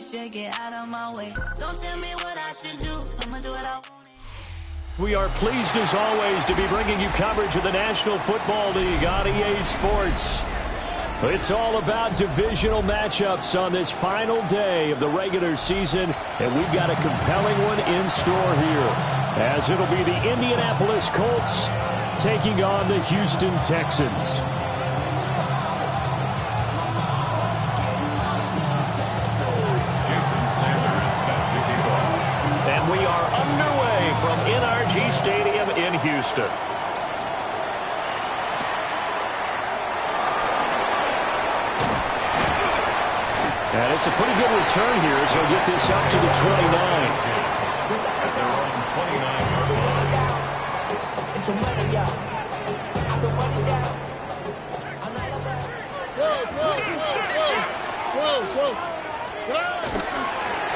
should get out of my way. Don't tell me what I should do. I'ma do what I want. We are pleased as always to be bringing you coverage of the National Football League on EA Sports. It's all about divisional matchups on this final day of the regular season, and we've got a compelling one in store here, as it'll be the Indianapolis Colts taking on the Houston Texans. And we are underway from NRG Stadium in Houston. And it's a pretty good return here as he'll get this up to the 29. At their own 29-yard line.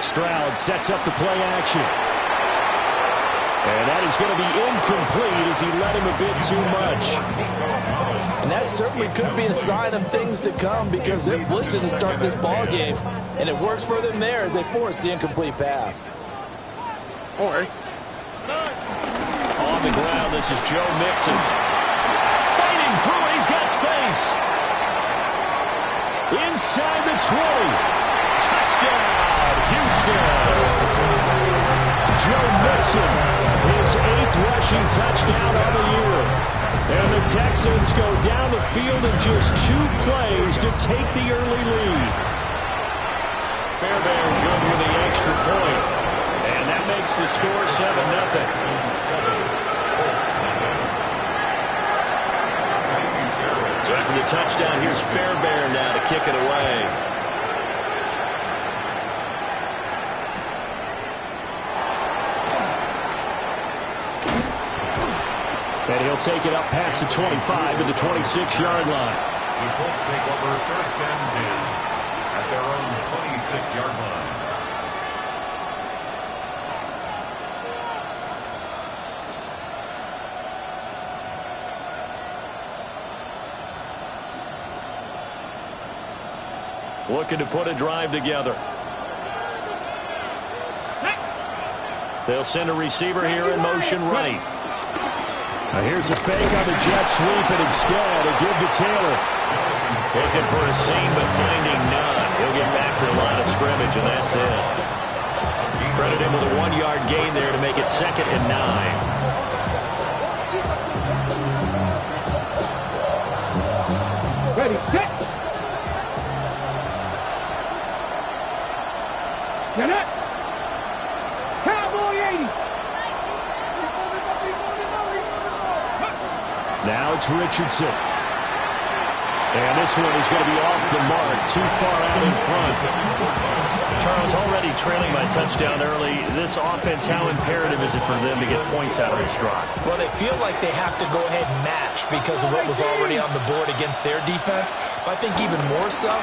Stroud sets up the play action. And that is going to be incomplete as he led him a bit too much. And that certainly could be a sign of things to come because they're blitzing to start this ball game. And it works for them there as they force the incomplete pass. On the ground, this is Joe Mixon. Fighting through it, he's got space. Inside the 20. Touchdown, Houston. Joe Mixon, his 8th rushing touchdown on the year. And the Texans go down the field in just 2 plays to take the early lead. Fairbairn good with the extra point. And that makes the score 7-0. So after the touchdown, here's Fairbairn now to kick it away. And he'll take it up past the 25 to the 26-yard line. The Colts take over 1st and 10 at their own 26-yard line. Looking to put a drive together. They'll send a receiver here in motion right. Now here's a fake on the jet sweep, and instead a give to Taylor. Looking for a seam, but finding none. He'll get back to the line of scrimmage, and that's it. Credit him with a 1-yard gain there to make it 2nd and 9. Ready, set. Get it. Cowboy 80. Now it's Richardson. And this one is going to be off the mark, too far out in front. Charles, already trailing by touchdown early. This offense, how imperative is it for them to get points out of this drive? Well, they feel like they have to go ahead and match because of what was already on the board against their defense. But I think even more so,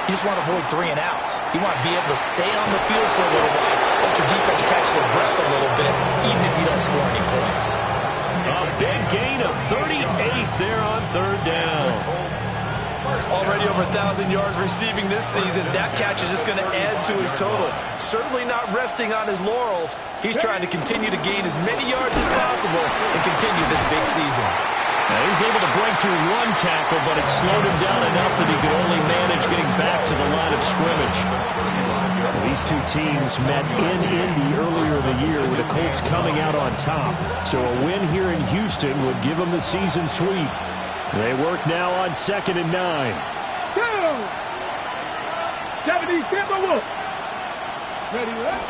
you just want to avoid 3 and outs. You want to be able to stay on the field for a little while, let your defense catch their breath a little bit, even if you don't score any points. A big gain of 38 there on 3rd down. Already over 1,000 yards receiving this season. That catch is just going to add to his total. Certainly not resting on his laurels. He's trying to continue to gain as many yards as possible and continue this big season. Now he's able to break through 1 tackle, but it slowed him down enough that he could only manage getting back to the line of scrimmage. These two teams met in Indy earlier in the year with the Colts coming out on top. So a win here in Houston would give them the season sweep. They work now on 2nd and 9. Go! 70, Timber Wolf. Ready, right?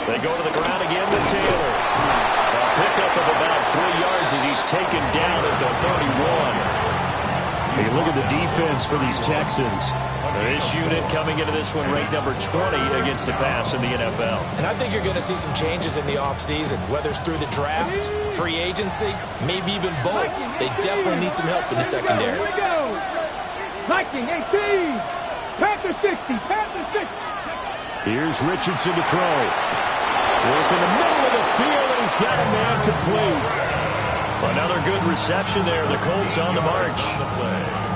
They go to the ground again with Taylor. A pickup of about 3 yards as he's taken down at the 31. Hey, look at the defense for these Texans. This unit coming into this one ranked number 20 against the pass in the NFL. And I think you're going to see some changes in the offseason, whether it's through the draft, free agency, maybe even both. They definitely need some help in the secondary. Here we go. Viking 18. Panther 60. Panther 60. Here's Richardson to throw. Work in the middle of the field, and he's got a man complete. Another good reception there. The Colts on the march.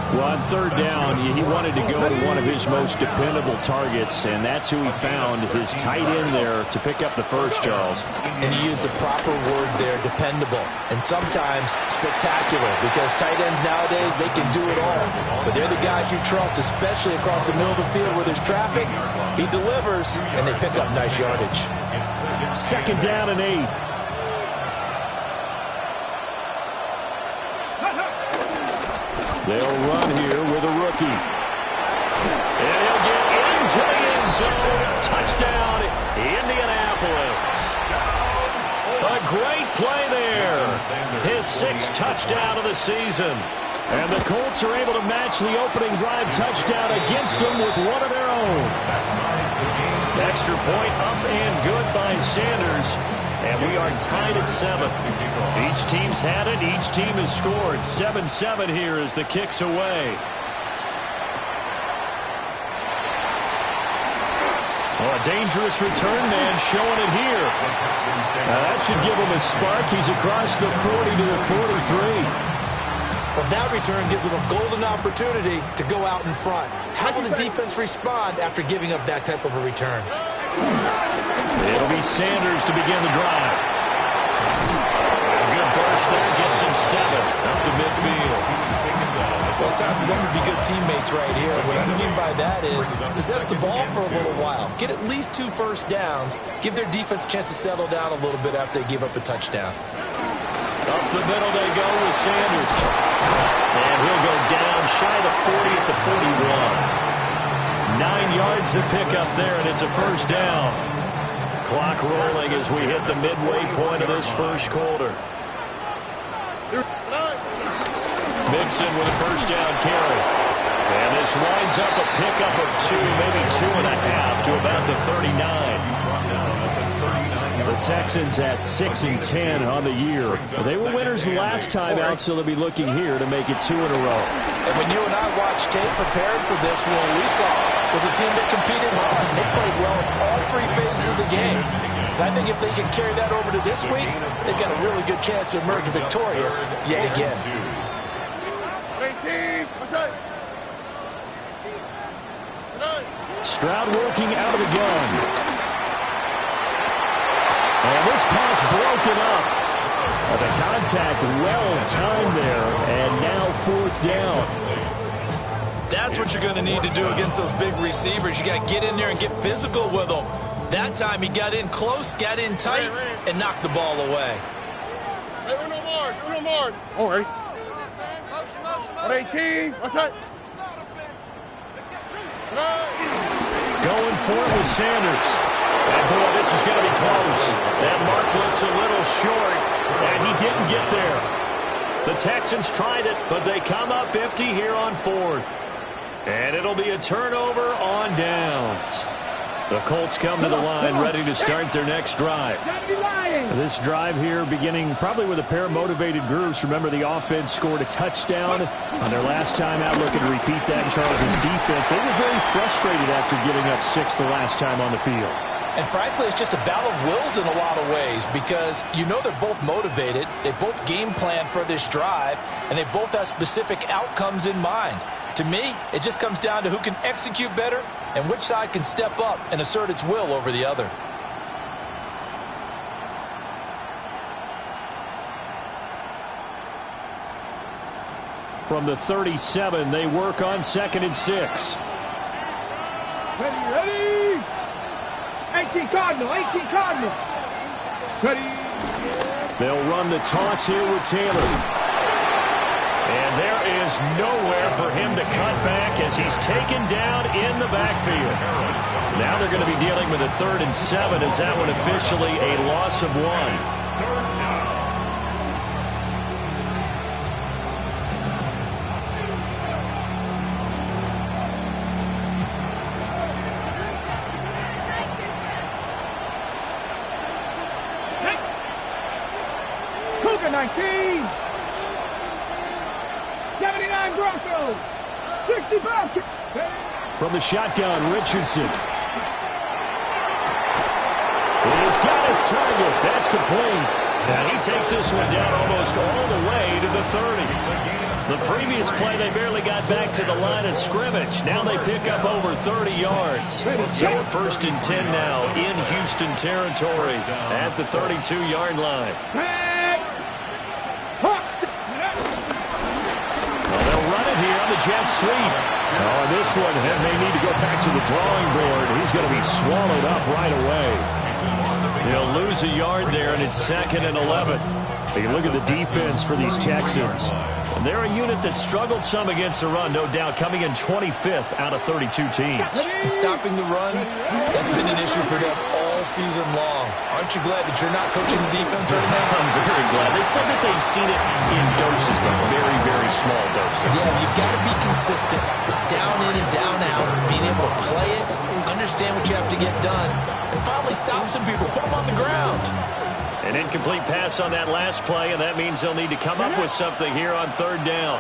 Well, on third down, he wanted to go to one of his most dependable targets, and that's who he found, his tight end there, to pick up the first, Charles. And he used the proper word there, dependable, and sometimes spectacular, because tight ends nowadays, they can do it all. But they're the guys you trust, especially across the middle of the field where there's traffic. He delivers, and they pick up nice yardage. Second down and 8. They'll run here with a rookie. And he'll get into the end zone. Touchdown, Indianapolis. A great play there. His 6th touchdown of the season. And the Colts are able to match the opening drive touchdown against them with one of their own. Extra point up and good by Sanders. And we are tied at 7. Each team's had it. Each team has scored. 7-7 here as the kick's away. Oh, a dangerous return man showing it here. That should give him a spark. He's across the 40 to the 43. Well, that return gives him a golden opportunity to go out in front. How will the defense respond after giving up that type of a return? It'll be Sanders to begin the drive. A good burst there gets him 7 up to midfield. Well, it's time for them to be good teammates right here. What I mean by that is possess the ball for a little while. Get at least 2 first downs. Give their defense a chance to settle down a little bit after they give up a touchdown. Up the middle they go with Sanders. And he'll go down shy of the 40 at the 41. 9 yards to pick up there, and it's a first down. Clock rolling as we hit the midway point of this first quarter. Mixon with a first down carry. And this winds up a pickup of 2, maybe 2.5 to about the 39. The Texans at 6-10 on the year. They were winners the last time out, so they'll be looking here to make it 2 in a row. And when you and I watched tape prepared for this, what we saw was a team that competed hard. They played well in all 3 phases of the game. And I think if they can carry that over to this week, they've got a really good chance to emerge victorious yet again. Stroud working out of the gun. And this pass broken up. The contact well timed there, and now 4th down. That's what you're going to need to do against those big receivers. You got to get in there and get physical with them. That time he got in close, got in tight, and knocked the ball away. Hey, no more. All right. 118. What's that? Going for it with Sanders. And boy, this is going to be close. That mark looks a little short, and he didn't get there. The Texans tried it, but they come up empty here on 4th. And it'll be a turnover on downs. The Colts come to the line ready to start their next drive. This drive here beginning probably with a pair of motivated groups. Remember, the offense scored a touchdown on their last time out. Looking to repeat that in Charles' defense. They were very frustrated after giving up 6 the last time on the field. And frankly, it's just a battle of wills in a lot of ways because you know they're both motivated. They both game plan for this drive, and they both have specific outcomes in mind. To me, it just comes down to who can execute better and which side can step up and assert its will over the other. From the 37, they work on 2nd and 6. Ready. 18 Cardinal. Ready. They'll run the toss here with Taylor. And there is nowhere for him to cut back as he's taken down in the backfield. Now they're going to be dealing with a 3rd and 7 as that one officially a loss of 1. Cougar 19. 79 Broncos. 65. From the shotgun, Richardson. He's got his target. That's complete. And he takes this one down almost all the way to the 30. The previous play, they barely got back to the line of scrimmage. Now they pick up over 30 yards. So we're 1st and 10 now in Houston territory at the 32-yard line. Well, they'll run it here on the jet sweep. Oh, this one may need to go back to the drawing board. He's going to be swallowed up right away. He'll lose a yard there, and it's 2nd and 11. You can look at the defense for these Texans. They're a unit that struggled some against the run, no doubt, coming in 25th out of 32 teams. And stopping the run, that's been an issue for them all season long. Aren't you glad that you're not coaching the defense right now? I'm very glad. They said that they've seen it in doses, but very, very small doses. Yeah, you've got to be consistent. It's down in and down out, being able to play it, understand what you have to get done, and finally stop some people, put them on the ground. An incomplete pass on that last play, and that means they'll need to come up with something here on 3rd down.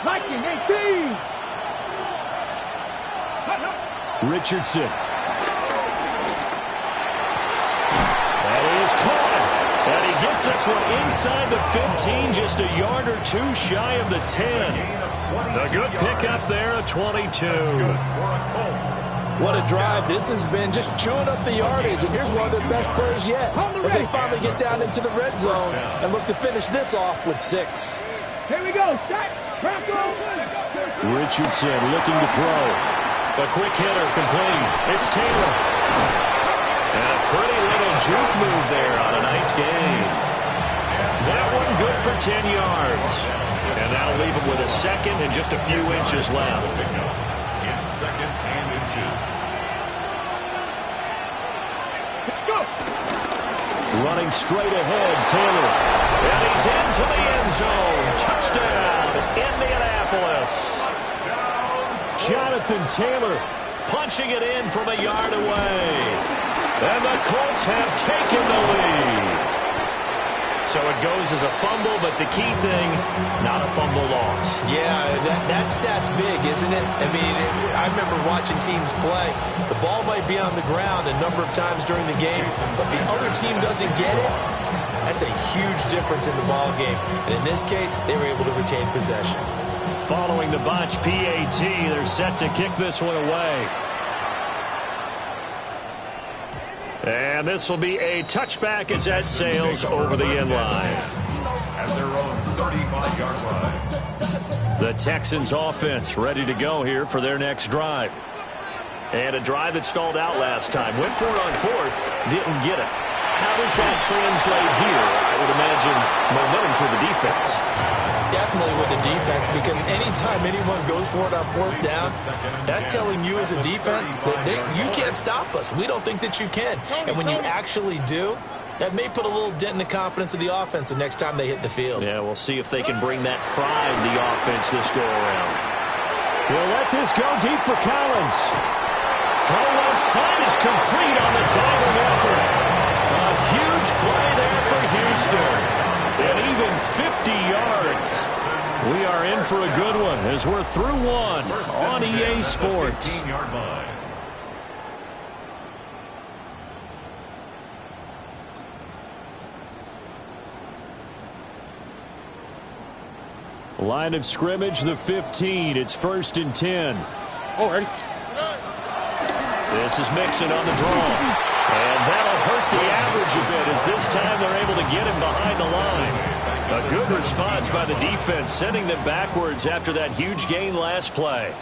Richardson. That is caught. And he gets this one inside the 15, just a yard or two shy of the 10. A good pickup there, a 22. What a drive. This has been just chewing up the yardage, and here's one of their best plays yet as they finally get down into the red zone and look to finish this off with 6. Here we go. Richardson looking to throw. A quick hitter complete. It's Taylor. And a pretty little juke move there on a nice gain. That one good for 10 yards. And that'll leave him with a 2nd and just a few inches left. It's 2nd and inches. Running straight ahead, Taylor. And he's into the end zone. Touchdown, Indianapolis. Jonathan Taylor punching it in from a yard away. And the Colts have taken the lead. So it goes as a fumble, but the key thing, not a fumble loss. Yeah, that stat's big, isn't it? I mean, I remember watching teams play. The ball might be on the ground a number of times during the game, but the other team doesn't get it. That's a huge difference in the ball game. And in this case, they were able to retain possession. Following the botch PAT, they're set to kick this one away. And this will be a touchback as that sails over the end line. At their own 35-yard line. The Texans offense ready to go here for their next drive. And a drive that stalled out last time. Went for it on 4th, didn't get it. How does that translate here? I would imagine momentum's with the defense. Definitely with the defense, because anytime anyone goes for it on 4th down, that's telling you as a defense that you can't stop us. We don't think that you can. And when you actually do, that may put a little dent in the confidence of the offense the next time they hit the field. Yeah, we'll see if they can bring that pride to the offense this go-around. We'll let this go deep for Collins. Throw left side is complete on the diving effort. A huge play there for Houston. And even 50 yards. We are in for a good one as we're through one on EA Sports. Line of scrimmage, the 15. It's 1st and 10. Already. This is Mixon on the draw. And that'll hurt the average a bit as this time they're able to get him behind the line. A good response by the defense, sending them backwards after that huge gain last play.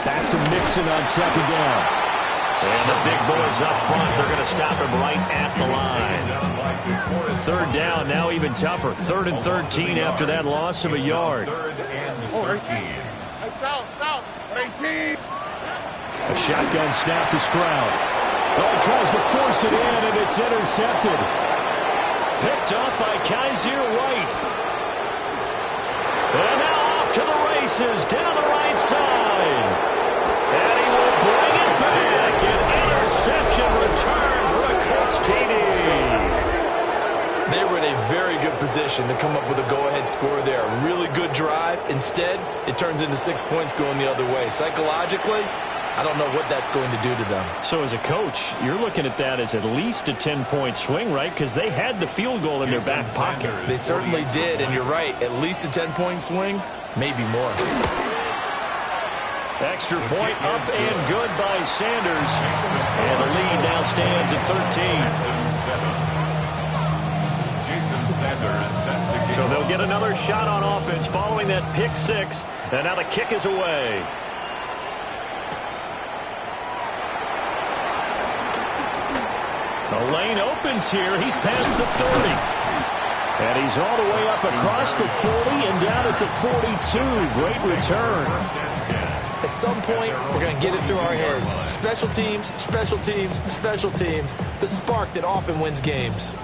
Back to Mixon on 2nd down. And the big boys up front, they're going to stop him right at the line. 3rd down, now even tougher. 3rd and 13 after that loss of a yard. 3rd and 13. South, 18. A shotgun snap to Stroud. Oh, he tries to force it in, and it's intercepted. Picked up by Kaiser White. And now off to the races down the right side. And he will bring it back. An interception return for the Colts TD. They were in a very good position to come up with a go-ahead score there. A really good drive. Instead, it turns into 6 points going the other way. Psychologically, I don't know what that's going to do to them. So as a coach, you're looking at that as at least a 10-point swing, right? Because they had the field goal in their back pocket. They certainly did, and you're right. At least a 10-point swing, maybe more. Extra point up and good by Sanders. And the lead now stands at 13. Jason Sanders set to So they'll get another shot on offense following that pick six. And now the kick is away. The lane opens here. He's past the 30. And he's all the way up across the 40 and down at the 42. Great return. At some point, we're going to get it through our heads. Special teams, special teams, special teams. The spark that often wins games.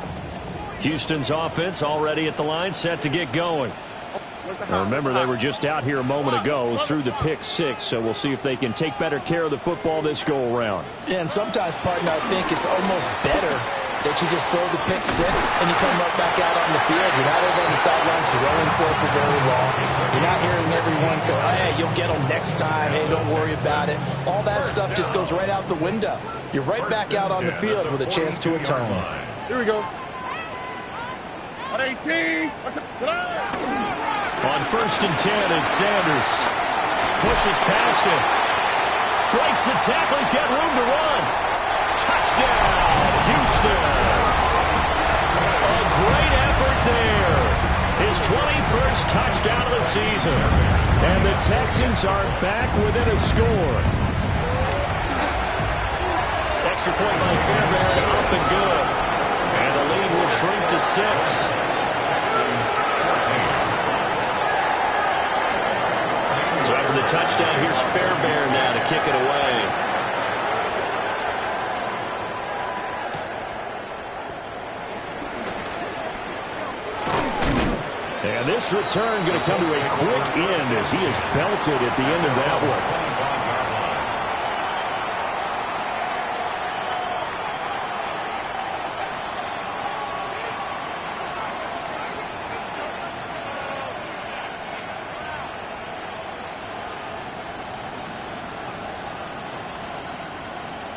Houston's offense already at the line, set to get going. Now remember, they were just out here a moment ago through the pick six, so we'll see if they can take better care of the football this go-around. Yeah, and sometimes, partner, I think it's almost better that you just throw the pick six and you come right back out on the field. You're not over on the sidelines dwelling for very long. You're not hearing everyone say, oh, hey, you'll get them next time. Hey, don't worry about it. All that stuff just goes right out the window. You're right back out on the field with a chance to atone. Here we go. On 18. On 1st and 10, it's Sanders. Pushes past him. Breaks the tackle. He's got room to run. Touchdown, Houston. A great effort there. His 21st touchdown of the season. And the Texans are back within a score. Extra point by Fairbairn, up and good. And the lead will shrink to 6. So after the touchdown, here's Fairbairn now to kick it away. And this return going to come to a quick end as he is belted at the end of that one.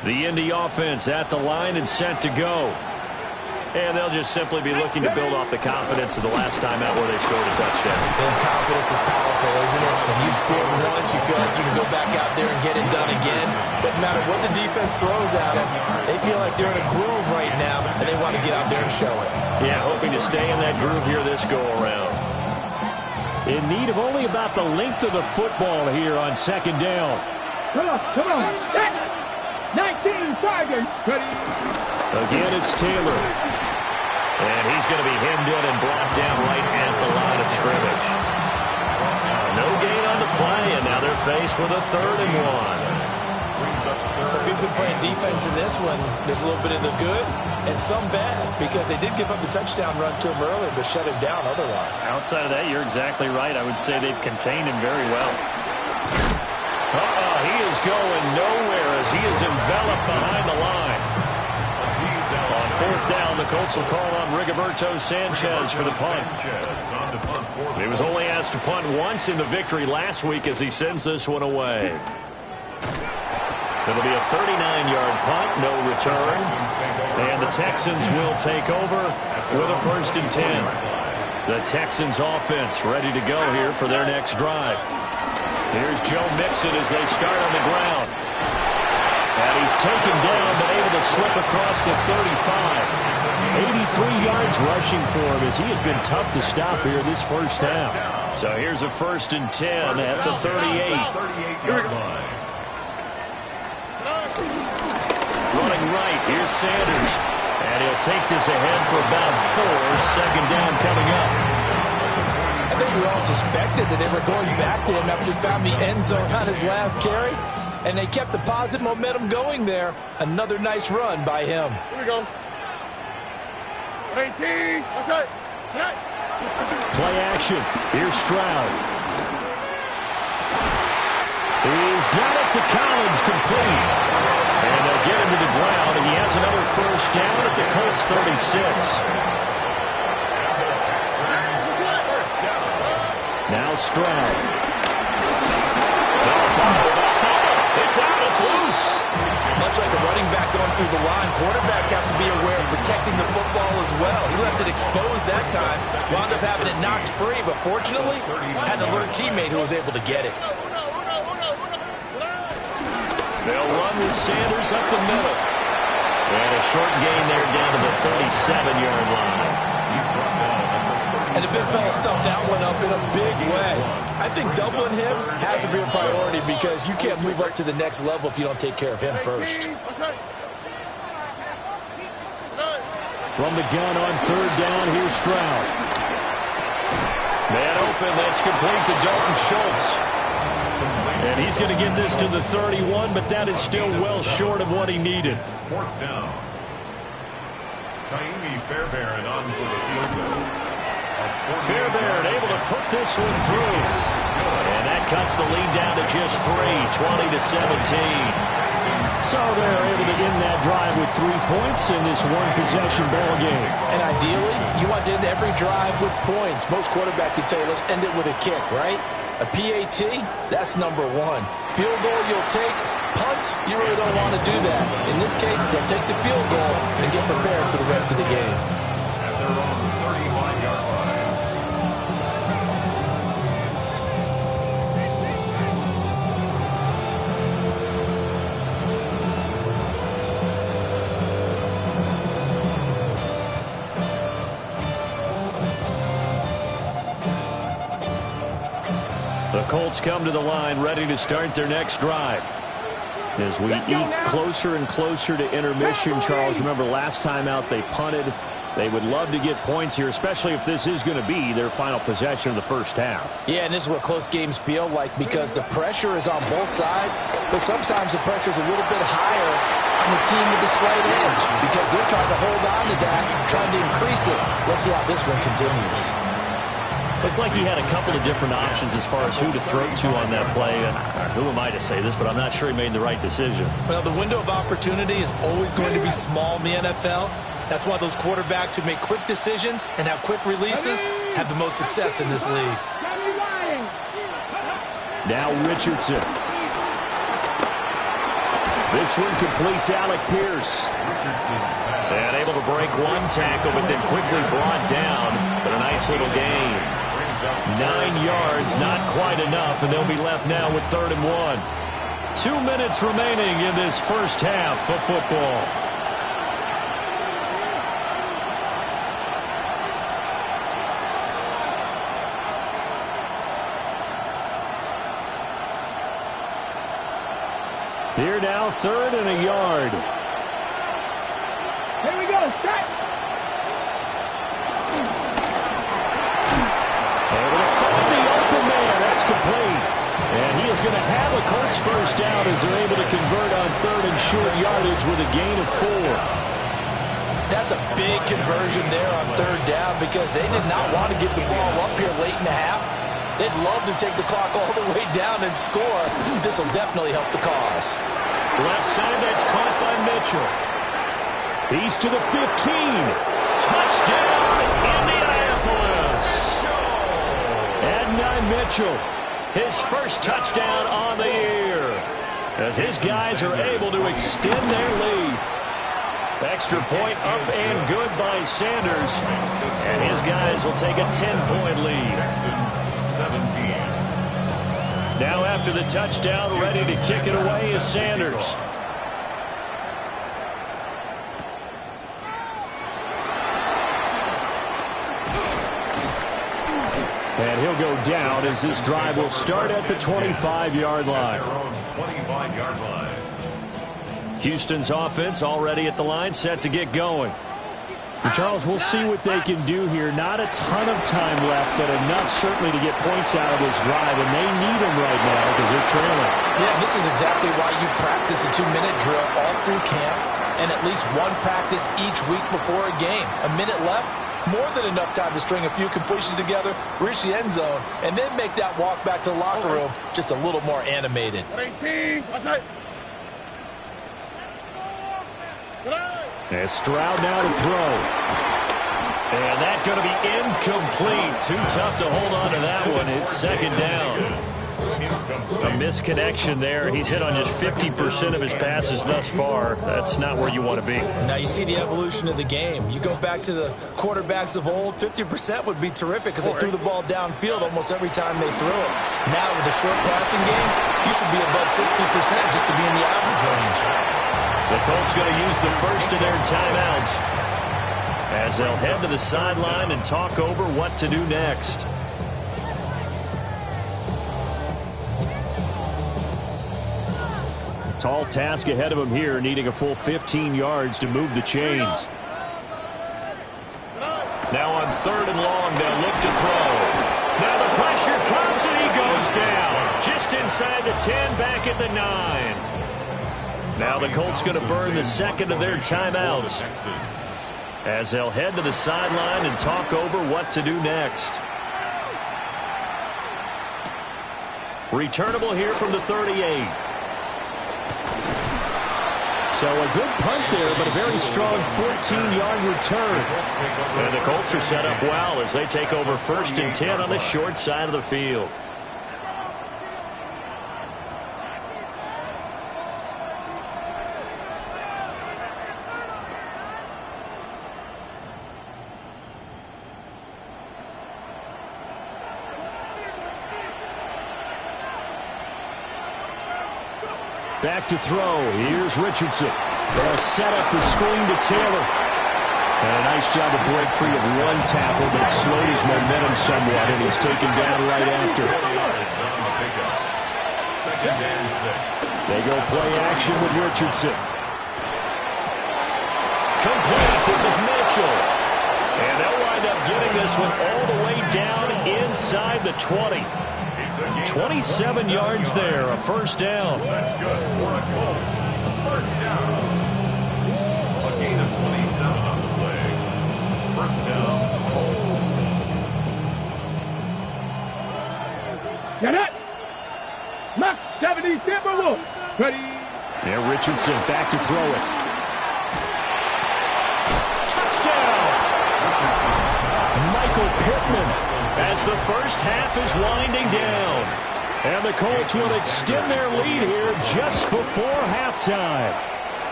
The Indy offense at the line and set to go. And they'll just simply be looking to build off the confidence of the last time out where they scored a touchdown. And confidence is powerful, isn't it? When you've scored once, you feel like you can go back out there and get it done again. Doesn't matter what the defense throws at them. They feel like they're in a groove right now, and they want to get out there and show it. Yeah, hoping to stay in that groove here this go-around. In need of only about the length of the football here on 2nd down. Come on. 19 Tigers. Ready. Again, it's Taylor. And he's going to be hemmed in and blocked down right at the line of scrimmage. No gain on the play, and now they're faced with a 3rd and 1. So if you've been playing defense in this one, there's a little bit of the good and some bad, because they did give up the touchdown run to him earlier, but shut him down otherwise. Outside of that, you're exactly right. I would say they've contained him very well. He is going nowhere as he is enveloped behind the line. On 4th down, the Colts will call on Rigoberto Sanchez for the punt. He was only asked to punt once in the victory last week as he sends this one away. It'll be a 39-yard punt, no return. And the Texans will take over with a 1st and 10. The Texans offense ready to go here for their next drive. Here's Joe Mixon as they start on the ground. And he's taken down, but able to slip across the 35. 83 yards rushing for him as he has been tough to stop here this first half. So here's a 1st and 10 at the 38. Running right, here's Sanders. And he'll take this ahead for about 4. 2nd down coming up. I think we all suspected that they were going back to him after he found the end zone on his last carry, and they kept the positive momentum going there. Another nice run by him. Here we go. 18. What's that? Play action. Here's Stroud. He's got it to Collins, complete. And they'll get him to the ground, and he has another 1st down at the Colts 36. Now Stroud. It's out. It's loose. Much like a running back going through the line, quarterbacks have to be aware of protecting the football as well. He left it exposed that time, wound up having it knocked free, but fortunately, had an alert teammate who was able to get it. They'll run with Sanders up the middle. And a short gain there down to the 37-yard line. And the big fella stuffed that one up in a big way. I think doubling him has to be a priority because you can't move up to the next level if you don't take care of him first. From the gun on third down, here's Stroud. Man open, that's complete to Dalton Schultz. And he's going to get this to the 31, but that is still well short of what he needed. Fourth down. Kaimi Fairbairn on for the field goal. Fairbairn able to put this one through. And that cuts the lead down to just 3, 20-17. So they're able to end that drive with 3 points in this one-possession ball game. And ideally, you want to end every drive with points. Most quarterbacks would tell you, let's end it with a kick, right? A PAT, that's number 1. Field goal you'll take. Punts, you really don't want to do that. In this case, they'll take the field goal and get prepared for the rest of the game. At their own 35-yard line. The Colts come to the line ready to start their next drive. As we eat closer and closer to intermission, Charles, remember last time out they punted. They would love to get points here, especially if this is going to be their final possession of the first half. Yeah, and this is what close games feel like because the pressure is on both sides, but sometimes the pressure is a little bit higher on the team with the slight edge because they're trying to hold on to that, trying to increase it. Let's see how this one continues. Looked like he had a couple of different options as far as who to throw to on that play. And who am I to say this, but I'm not sure he made the right decision. Well, the window of opportunity is always going to be small in the NFL. That's why those quarterbacks who make quick decisions and have quick releases have the most success in this league. Now Richardson. This one completes Alec Pierce. And able to break one tackle, but then quickly brought down. But a nice little gain. 9 yards, not quite enough, and they'll be left now with 3rd and 1. 2 minutes remaining in this first half of football. Here now, 3rd and a yard. Here we go. Start. Able to find the open man. That's complete. And he is going to have a Colts first down as they're able to convert on 3rd and short yardage with a gain of 4. That's a big conversion there on 3rd down because they did not want to give the ball up here late in the half. They'd love to take the clock all the way down and score. This will definitely help the cause. Left side, that's caught by Mitchell. He's to the 15. Touchdown, Indianapolis. Adonai Mitchell, his first touchdown on the year. As his guys are able to extend their lead. Extra point up and good by Sanders. And his guys will take a 10-point lead. Texans 17. Now after the touchdown, ready to kick it away is Sanders. And he'll go down as this drive will start at the 25-yard line. Their own 25-yard line. Houston's offense already at the line, set to get going. And Charles, we'll see what they can do here. Not a ton of time left, but enough certainly to get points out of this drive, and they need them right now because they're trailing. Yeah, this is exactly why you practice a 2-minute drill all through camp and at least one practice each week before a game. A minute left, more than enough time to string a few completions together, reach the end zone, and then make that walk back to the locker room just a little more animated. And Stroud now to throw. And that's going to be incomplete. Too tough to hold on to that one. It's 2nd down. A misconnection there. He's hit on just 50% of his passes thus far. That's not where you want to be. Now you see the evolution of the game. You go back to the quarterbacks of old, 50% would be terrific because they threw the ball downfield almost every time they threw it. Now with the short passing game, you should be above 60% just to be in the average range. The Colts going to use the first of their timeouts as they'll head to the sideline and talk over what to do next. Tall task ahead of him here, needing a full 15 yards to move the chains. Now on 3rd and long, they'll look to throw. Now the pressure comes and he goes down. Just inside the 10, back at the 9. Now the Colts going to burn the second of their timeouts as they'll head to the sideline and talk over what to do next. Returnable here from the 38. So a good punt there, but a very strong 14-yard return. And the Colts are set up well as they take over 1st and 10 on the short side of the field. Back to throw. Here's Richardson. They'll set up the screen to Taylor. And a nice job to break free of one tackle that slowed his momentum somewhat, and he's taken down right after. 2nd and 6. They go play action with Richardson. Complete. This is Mitchell. And they'll wind up getting this one all the way down inside the 20. 27 yards there, a 1st down. That's good for the Colts. 1st down. A gain of 27 on the play. 1st down, Colts. Get it! Mark 70 Timberwolves. Ready. Yeah, Richardson back to throw it. Touchdown! Michael Pittman. As the first half is winding down. And the Colts will extend their lead here just before halftime.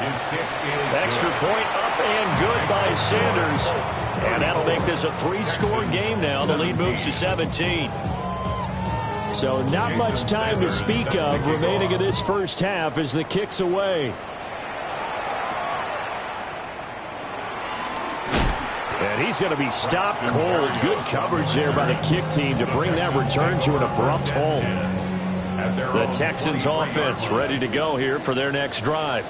His kick is Extra point up and good by Sanders. And that'll make this a 3-score game now. The lead moves to 17. So not much time to speak of remaining in this first half as the kick's away. And he's going to be stopped cold. Good coverage there by the kick team to bring that return to an abrupt halt. The Texans offense ready to go here for their next drive.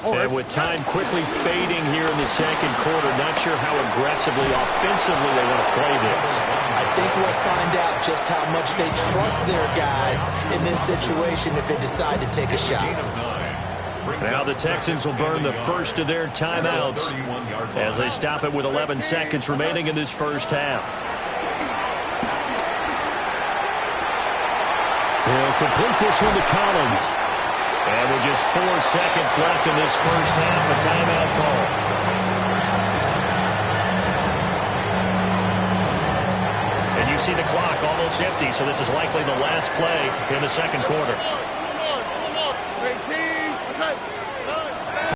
And with time quickly fading here in the second quarter, not sure how aggressively, offensively they want to play this. I think we'll find out just how much they trust their guys in this situation if they decide to take a shot. Now the Texans will burn the first of their timeouts as they stop it with 11 seconds remaining in this first half. They'll complete this one to Collins. And with just 4 seconds left in this first half, a timeout call. And you see the clock almost empty, so this is likely the last play in the second quarter.